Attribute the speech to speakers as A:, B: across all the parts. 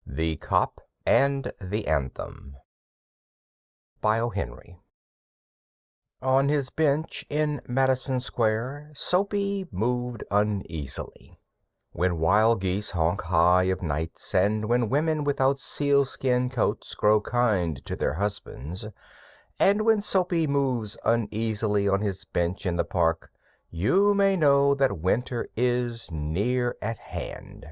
A: The Cop and the Anthem by O. Henry. On his bench in Madison Square, Soapy moved uneasily. When wild geese honk high of nights, and when women without sealskin coats grow kind to their husbands, and when Soapy moves uneasily on his bench in the park, you may know that winter is near at hand.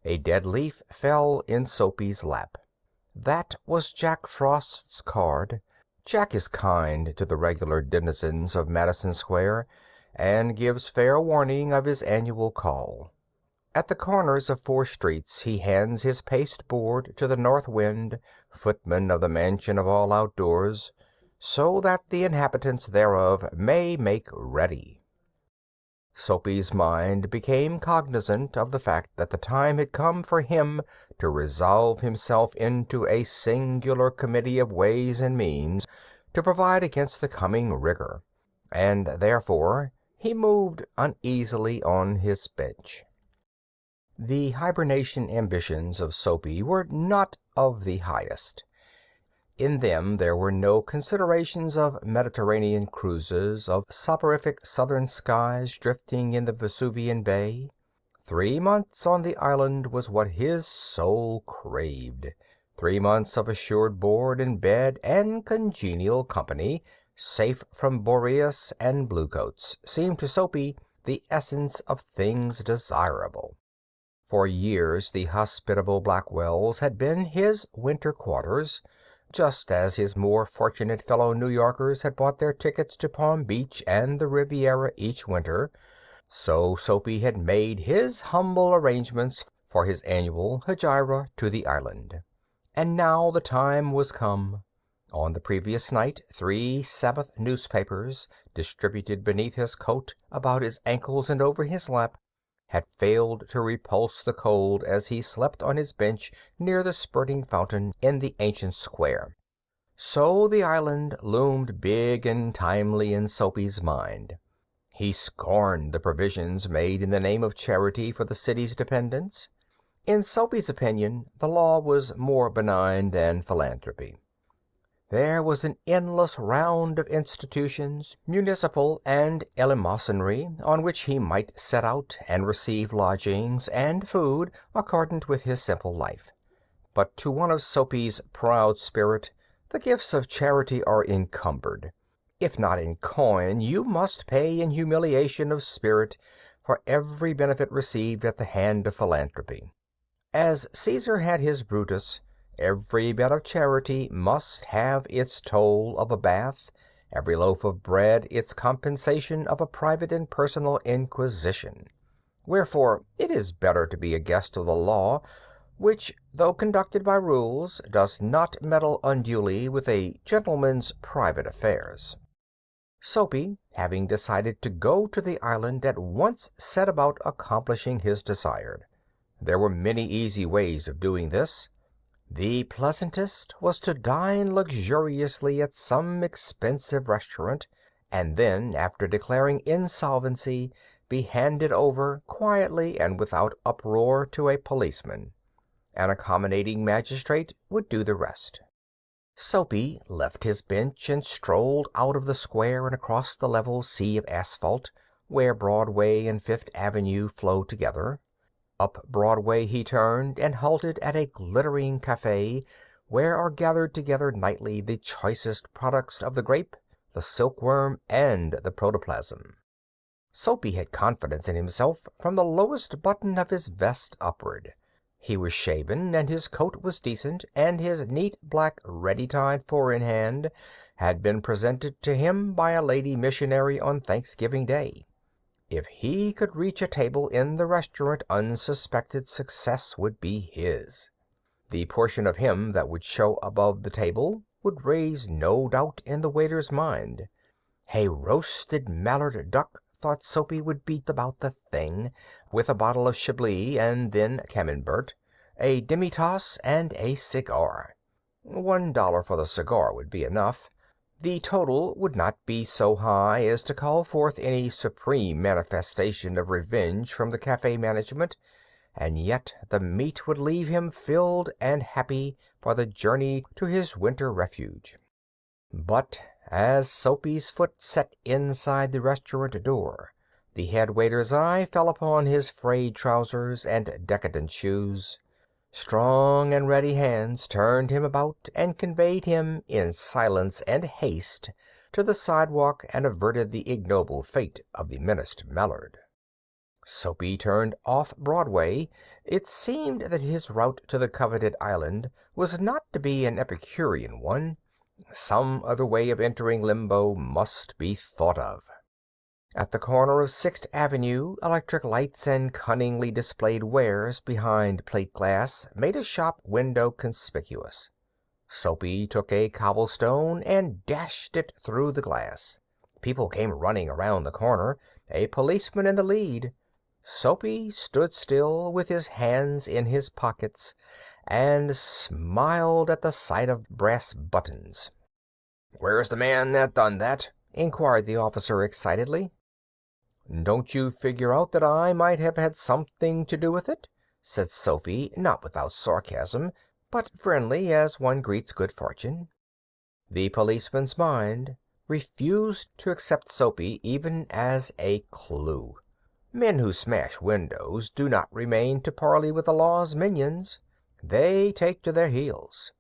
A: A dead leaf fell in Soapy's lap. That was Jack Frost's card. Jack is kind to the regular denizens of Madison Square, and gives fair warning of his annual call. At the corners of 4 streets he hands his pasteboard to the North Wind, footman of the mansion of all outdoors, so that the inhabitants thereof may make ready. Soapy's mind became cognizant of the fact that the time had come for him to resolve himself into a singular committee of ways and means to provide against the coming rigor, and therefore he moved uneasily on his bench. The hibernation ambitions of Soapy were not of the highest. In them there were no considerations of Mediterranean cruises, of soporific southern skies drifting in the Vesuvian Bay. 3 months on the island was what his soul craved. 3 months of assured board and bed and congenial company, safe from Boreas and bluecoats, seemed to Soapy the essence of things desirable. For years the hospitable Blackwells had been his winter quarters, just as his more fortunate fellow New Yorkers had bought their tickets to Palm Beach and the Riviera each winter, so Soapy had made his humble arrangements for his annual hegira to the island. And now the time was come. On the previous night 3 Sabbath newspapers, distributed beneath his coat, about his ankles and over his lap, had failed to repulse the cold as he slept on his bench near the spurting fountain in the ancient square. So the island loomed big and timely in Soapy's mind. He scorned the provisions made in the name of charity for the city's dependents. In Soapy's opinion, the law was more benign than philanthropy. There was an endless round of institutions, municipal and eleemosynary, on which he might set out and receive lodgings and food accordant with his simple life. But to one of Soapy's proud spirit, the gifts of charity are encumbered. If not in coin, you must pay in humiliation of spirit for every benefit received at the hand of philanthropy. As Caesar had his Brutus, every bit of charity must have its toll of a bath, every loaf of bread its compensation of a private and personal inquisition. Wherefore it is better to be a guest of the law, which, though conducted by rules, does not meddle unduly with a gentleman's private affairs. Soapy, having decided to go to the island, at once set about accomplishing his desire. There were many easy ways of doing this. The pleasantest was to dine luxuriously at some expensive restaurant, and then, after declaring insolvency, be handed over quietly and without uproar to a policeman. An accommodating magistrate would do the rest. Soapy left his bench and strolled out of the square and across the level sea of asphalt, where Broadway and Fifth Avenue flow together. Up Broadway he turned and halted at a glittering café, where are gathered together nightly the choicest products of the grape, the silkworm, and the protoplasm. Soapy had confidence in himself from the lowest button of his vest upward. He was shaven, and his coat was decent, and his neat black ready-tied four-in-hand had been presented to him by a lady missionary on Thanksgiving Day. If he could reach a table in the restaurant unsuspected, success would be his. The portion of him that would show above the table would raise no doubt in the waiter's mind. A roasted mallard duck, thought Soapy, would be about the thing, with a bottle of Chablis and then Camembert, a demi-tasse, and a cigar. $1 for the cigar would be enough. The total would not be so high as to call forth any supreme manifestation of revenge from the cafe management, and yet the meat would leave him filled and happy for the journey to his winter refuge. But as Soapy's foot set inside the restaurant door, the head waiter's eye fell upon his frayed trousers and decadent shoes. Strong and ready hands turned him about and conveyed him in silence and haste to the sidewalk and averted the ignoble fate of the menaced mallard. Soapy turned off Broadway. It seemed that his route to the coveted island was not to be an Epicurean one. Some other way of entering Limbo must be thought of. At the corner of 6th Avenue, electric lights and cunningly displayed wares behind plate glass made a shop window conspicuous. Soapy took a cobblestone and dashed it through the glass. People came running around the corner, a policeman in the lead. Soapy stood still with his hands in his pockets and smiled at the sight of brass buttons. "Where's the man that done that?" inquired the officer excitedly. "Don't you figure out that I might have had something to do with it?" said Soapy, not without sarcasm, but friendly as one greets good fortune. The policeman's mind refused to accept Soapy even as a clue. Men who smash windows do not remain to parley with the law's minions. They take to their heels.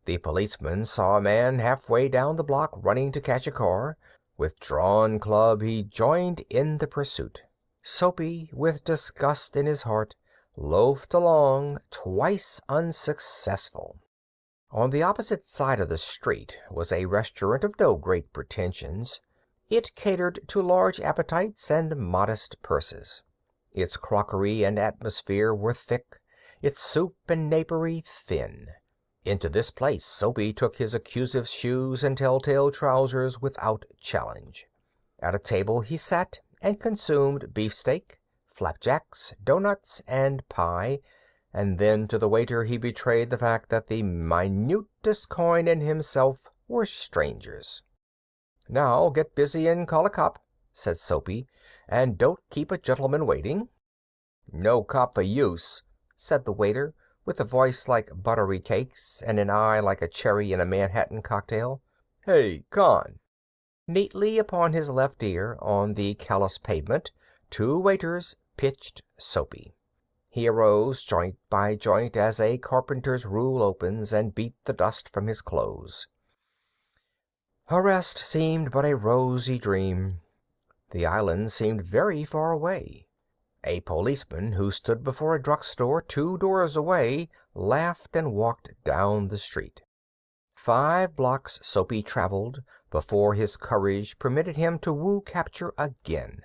A: The policeman saw a man halfway down the block running to catch a car. With drawn club he joined in the pursuit. Soapy, with disgust in his heart, loafed along, twice unsuccessful. On the opposite side of the street was a restaurant of no great pretensions. It catered to large appetites and modest purses. Its crockery and atmosphere were thick, its soup and napery thin. Into this place Soapy took his accusive shoes and telltale trousers without challenge. At a table he sat and consumed beefsteak, flapjacks, doughnuts, and pie, and then to the waiter he betrayed the fact that the minutest coin and himself were strangers. "Now get busy and call a cop," said Soapy, "and don't keep a gentleman waiting." "No cop for use," said the waiter, with a voice like buttery cakes and an eye like a cherry in a Manhattan cocktail. "Hey, Con!" Neatly upon his left ear, on the callous pavement, two waiters pitched Soapy. He arose joint by joint as a carpenter's rule opens, and beat the dust from his clothes. Arrest seemed but a rosy dream. The island seemed very far away. A policeman who stood before a drugstore 2 doors away laughed and walked down the street. 5 blocks Soapy traveled before his courage permitted him to woo capture again.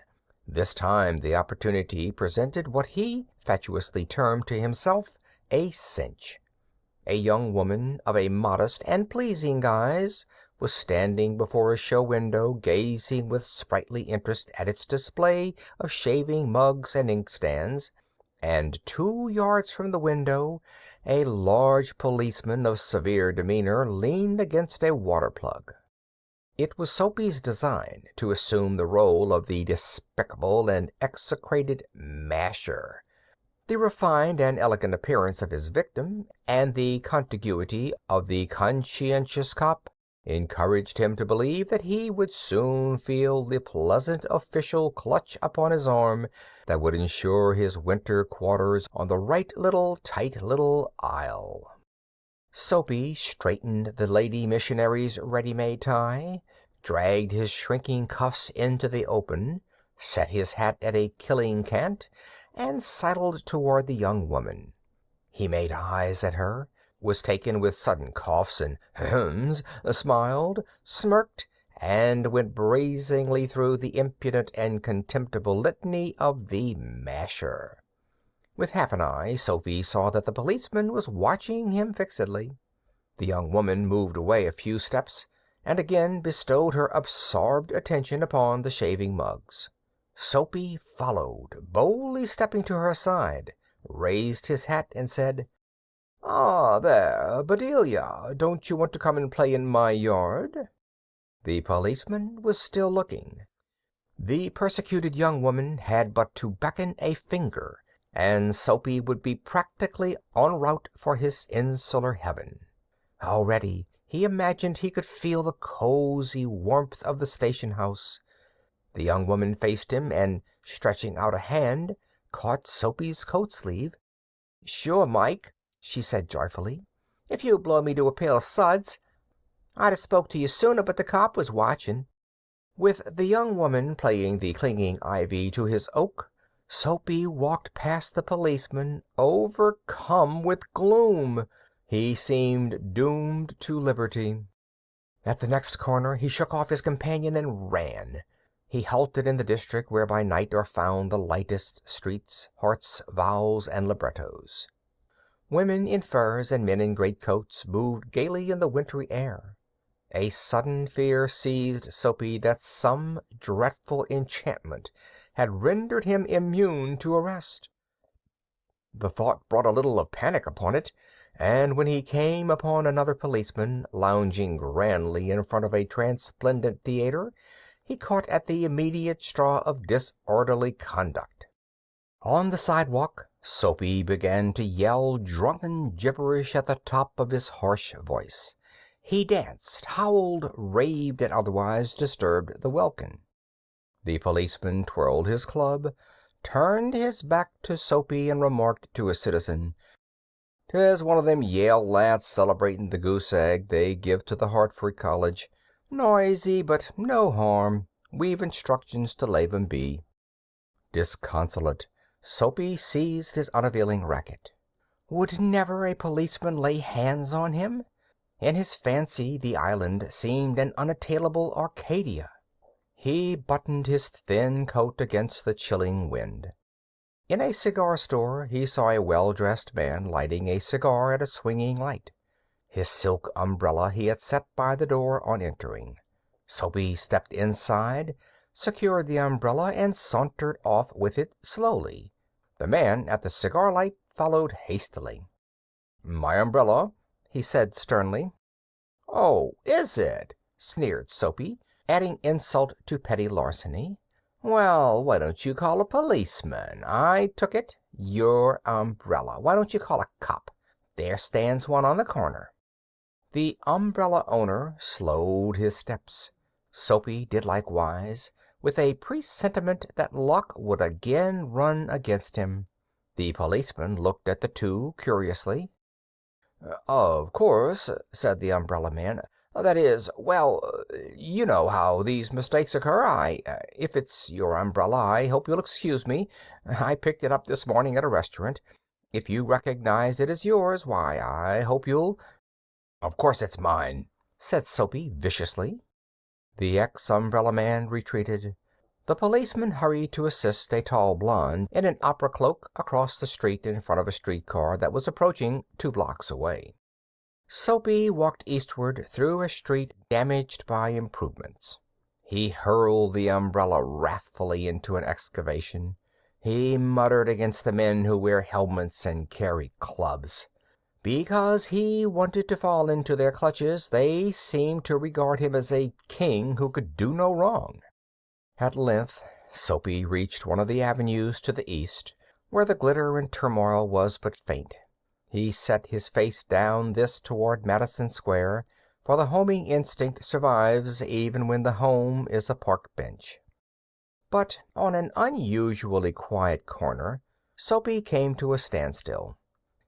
A: This time the opportunity presented what he fatuously termed to himself a cinch. A young woman of a modest and pleasing guise was standing before a show window, gazing with sprightly interest at its display of shaving mugs and inkstands, and 2 yards from the window a large policeman of severe demeanor leaned against a water plug. It was Soapy's design to assume the role of the despicable and execrated masher. The refined and elegant appearance of his victim, and the contiguity of the conscientious cop, encouraged him to believe that he would soon feel the pleasant official clutch upon his arm that would ensure his winter quarters on the right tight little isle. Soapy straightened the lady missionary's ready-made tie, dragged his shrinking cuffs into the open, set his hat at a killing cant, and sidled toward the young woman. He made eyes at her, was taken with sudden coughs and hems, smiled, smirked, and went brazenly through the impudent and contemptible litany of the masher. With half an eye, Soapy saw that the policeman was watching him fixedly. The young woman moved away a few steps, and again bestowed her absorbed attention upon the shaving mugs. Soapy followed, boldly stepping to her side, raised his hat, and said, "Ah, there, Bedelia, don't you want to come and play in my yard?" The policeman was still looking. The persecuted young woman had but to beckon a finger, and Soapy would be practically en route for his insular heaven. Already he imagined he could feel the cozy warmth of the station house. The young woman faced him and, stretching out a hand, caught Soapy's coat sleeve. "Sure, Mike," she said joyfully. "If you'll blow me to a pail of suds, I'd have spoke to you sooner, but the cop was watching." With the young woman playing the clinging ivy to his oak, Soapy walked past the policeman, overcome with gloom. He seemed doomed to liberty. At the next corner he shook off his companion and ran. He halted in the district where by night are found the lightest streets, hearts, vows, and librettos. Women in furs and men in greatcoats moved gaily in the wintry air. A sudden fear seized Soapy that some dreadful enchantment had rendered him immune to arrest. The thought brought a little of panic upon it, and when he came upon another policeman lounging grandly in front of a transplendent theater, he caught at the immediate straw of disorderly conduct. On the sidewalk, Soapy began to yell drunken gibberish at the top of his harsh voice. He danced, howled, raved, and otherwise disturbed the welkin. The policeman twirled his club, turned his back to Soapy, and remarked to a citizen, "'Tis one of them Yale lads celebrating the goose egg they give to the Hartford College. Noisy, but no harm. We've instructions to lave 'em be." Disconsolate, Soapy seized his unavailing racket. Would never a policeman lay hands on him? In his fancy the island seemed an unattainable Arcadia. He buttoned his thin coat against the chilling wind. In a cigar store he saw a well-dressed man lighting a cigar at a swinging light. His silk umbrella he had set by the door on entering. Soapy stepped inside, secured the umbrella, and sauntered off with it slowly. The man at the cigar light followed hastily. "My umbrella," he said sternly. "Oh, is it?" sneered Soapy, adding insult to petty larceny. "Well, why don't you call a policeman? I took it. Your umbrella. Why don't you call a cop? There stands one on the corner." The umbrella owner slowed his steps. Soapy did likewise, with a presentiment that luck would again run against him. The policeman looked at the two curiously. "Of course," said the umbrella man. "That is, well, you know how these mistakes occur. If it's your umbrella, I hope you'll excuse me. I picked it up this morning at a restaurant. If you recognize it as yours, why, I hope you'll—" "Of course it's mine," said Soapy viciously. The ex-umbrella man retreated. The policeman hurried to assist a tall blonde in an opera cloak across the street in front of a streetcar that was approaching 2 blocks away. Soapy walked eastward through a street damaged by improvements. He hurled the umbrella wrathfully into an excavation. He muttered against the men who wear helmets and carry clubs. Because he wanted to fall into their clutches, they seemed to regard him as a king who could do no wrong. At length Soapy reached one of the avenues to the east, where the glitter and turmoil was but faint. He set his face down this toward Madison Square, for the homing instinct survives even when the home is a park bench. But on an unusually quiet corner, Soapy came to a standstill.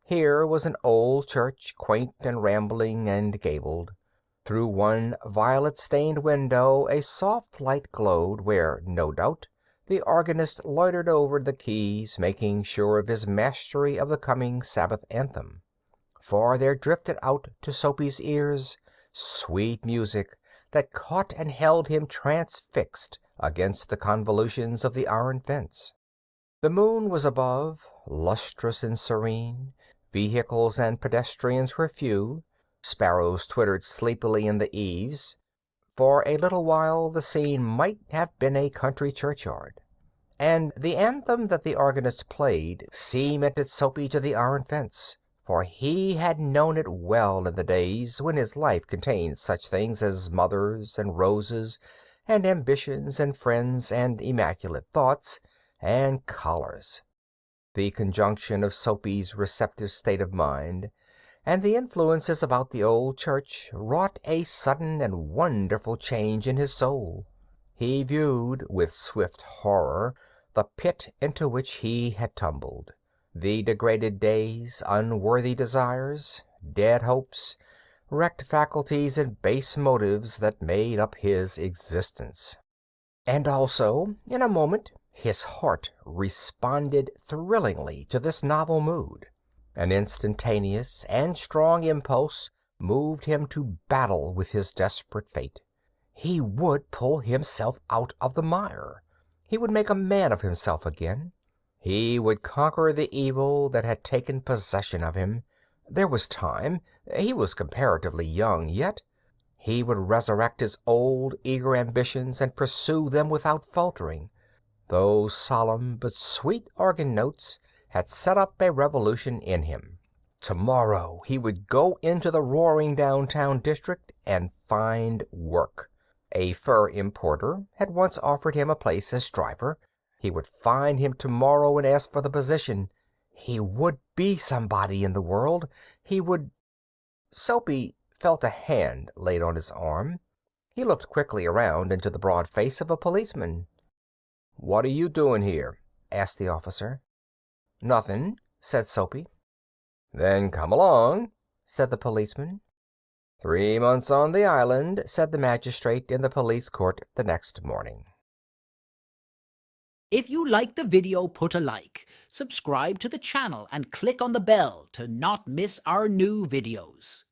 A: Here was an old church, quaint and rambling and gabled. Through one violet-stained window a soft light glowed where, no doubt, the organist loitered over the keys, making sure of his mastery of the coming Sabbath anthem. For there drifted out to Soapy's ears sweet music that caught and held him transfixed against the convolutions of the iron fence. The moon was above, lustrous and serene. Vehicles and pedestrians were few. Sparrows twittered sleepily in the eaves. For a little while the scene might have been a country churchyard. And the anthem that the organist played cemented Soapy to the iron fence, for he had known it well in the days when his life contained such things as mothers and roses and ambitions and friends and immaculate thoughts and collars. The conjunction of Soapy's receptive state of mind and the influences about the old church wrought a sudden and wonderful change in his soul. He viewed with swift horror the pit into which he had tumbled, the degraded days, unworthy desires, dead hopes, wrecked faculties and base motives that made up his existence. And also, in a moment, his heart responded thrillingly to this novel mood. An instantaneous and strong impulse moved him to battle with his desperate fate. He would pull himself out of the mire. He would make a man of himself again. He would conquer the evil that had taken possession of him. There was time. He was comparatively young yet. He would resurrect his old eager ambitions and pursue them without faltering. Those solemn but sweet organ notes had set up a revolution in him. Tomorrow he would go into the roaring downtown district and find work. A fur importer had once offered him a place as driver. He would find him tomorrow and ask for the position. He would be somebody in the world. He would... Soapy felt a hand laid on his arm. He looked quickly around into the broad face of a policeman. "What are you doing here?" asked the officer. "Nothing," said Soapy. "Then come along," said the policeman. 3 months on the island, said the magistrate in the police court the next morning.
B: If you liked the video, put a like, subscribe to the channel and click on the bell to not miss our new videos.